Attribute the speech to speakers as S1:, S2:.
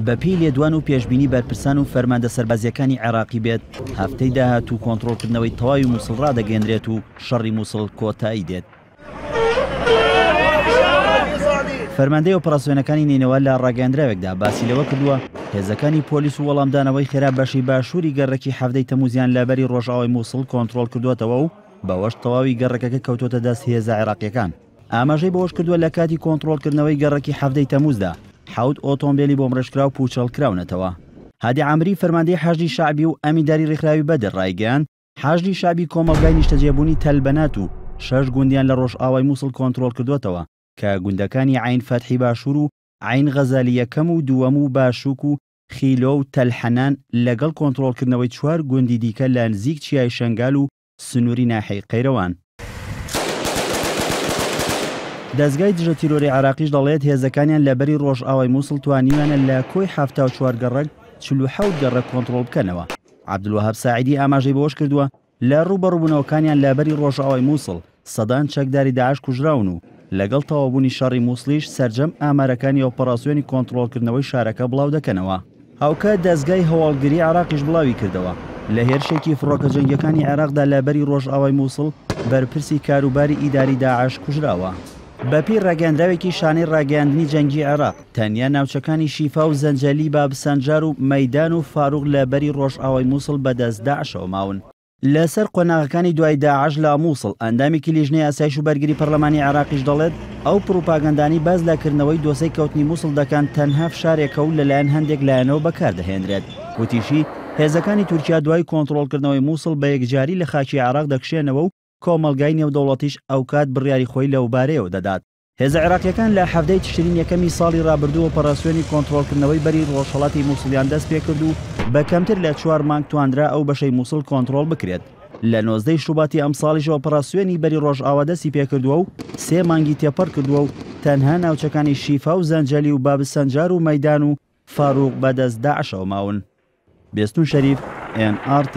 S1: بەپی لێدوان و پێشبینی بەرپرسان و فەرماندە سەربازیەکانی عێراقی بێت هەفتەی داهاتوو کۆنتڕۆڵکردنەوەی تەواوی مووسڵ ڕادەگەێنرێت و شەڕی مووسڵ کۆتایی دێت. فەرماندەی ئۆپەراسیۆنەکانی نینەوە لە ڕاگەیاندراوێکدا باسی لەوە کردووە هێزەکانی پۆلیس و وەڵامدانەوەی خێرا بەشی باشووری گەڕێکی هەفتەی تەمووزیان لەبەری ڕۆژئاوای مووسڵ کۆنتڕۆڵ کردوێتەوە و بەوەش تەواوی گەڕەکەکە کەوتۆتە دەست هێزە عێراقیەکان. ئاماژەی بەوەش کردووە لە کاتی کۆنتڕۆڵکردنەوەی گەڕێکی هەفتەی تەمووزدا 7 ئۆتۆمبیلی بۆمڕێژکرا و پوچەڵکراونەتەوە. هادی عامری فەرماندەی حەشدی شعبی و ئەمینداری ڕێکخراوی بەدر ڕایگەیاند حەشدی شعبی کۆمەڵگای نیشتەجێبوونی تەلبەنات و 6 گوندیان لە ڕۆژئاوای مووسڵ کۆنتڕۆڵ کردوێتەوە کە گوندەکانی عین فەتحی باشوور و عین غەزالی یەکەم و دووەم و باشووک و خیلۆ و تەلحەنان لەگەڵ کۆنتڕۆڵکردنەوەی 4 گوندی دیکە لە نزیک چیای شەنگال و سنووری ناحیەی قەیرەوان. دەستگای دژە تیرۆری عێراقیش دەڵێت هێزەکانیان لەبەری ڕۆژئاوای مووسڵ توانیوانە لە کۆی 74 گەڕەک 47 گەڕەک کۆنتڕۆڵ بکەنەوە. عەبدولوەهاب ساعیدی ئاماژەی بەوەش کردووە لە ڕوبەڕووبوونەوەکانیان لەبەری ڕۆژئاوای مووسڵ سەدان چەکداری داعش کوژراون و لەگەڵ تەوابوونی شەڕی مووسڵیش سەرجەم ئامارەکانی ئۆپەراسیۆنی کۆنتڕۆڵکردنەوەی شارەکە بڵاو دەکەنەوە. هاوکات دەستگای هەواڵگری عێراقیش بڵاوی کردەوە لە هێرشێکی فڕۆکە جەنگیەکانی عێراقدا لەبەری ڕۆژئاوای مووسڵ بەرپرسی کاروباری ئیداری داعش کوژراوە. بەپی ڕاگەاندراوێکی شانەی ڕاگەاندنی جەنگی عێراق تەنیا ناوچەکانی شیفا و زەنجەلی بابسەنجار و مەیدان و فاروق لەبەری ڕۆژئاوای مووسڵ بەدەست داعشەوە ماون. لەسەر قۆناغەکانی دوای داعش لە مووسڵ ئەندامێکی لیژنەی ئاسایش و بەرگری پەرلەمانی عێراقیش دەڵێت ئەو پروپاگەندانی باز لەکردنەوەی دۆسەی کەوتنی مووسڵ دەکەن تەنها فشارێکە و لەلایەن هەندێک لایەنەوە بەکاردەهێنرێت. وتیشی هێزەکانی تورکیا دوای کۆنتڕۆڵکردنەوەی مووسڵ بە یەکجاری لە خاکی عێراق دەکشێنەوە و کۆمەڵگای نێودەوڵەتیش ئەو کات بڕیاری خۆی لەو بارەیەوە دەدات. هێزە عێراقیەکان لە هەفتەی تشرین یەکەمی ساڵی ڕابردوو ئۆپەراسیۆنی کۆنتڕۆڵکردنەوەی بەری ڕۆژهەڵاتی مووسڵیان دەست پێ کرد و بە کەمتر لە 4 مانگ توانرا ئەو بەشەی مووسڵ کۆنتڕۆڵ بکرێت. لە 19 شوباتی ئەم ساڵیش ئۆپەراسیۆنی بەری ڕۆژئاوا دەستی پێکردووە و 3 مانگی تێپەڕ کردووە و تەنها ناوچەکانی شیفا و زەنجەلی و بابسەنجار و مەیدان و فاروق بەدەست داعشەوە ماون. بێستون شەریف NRT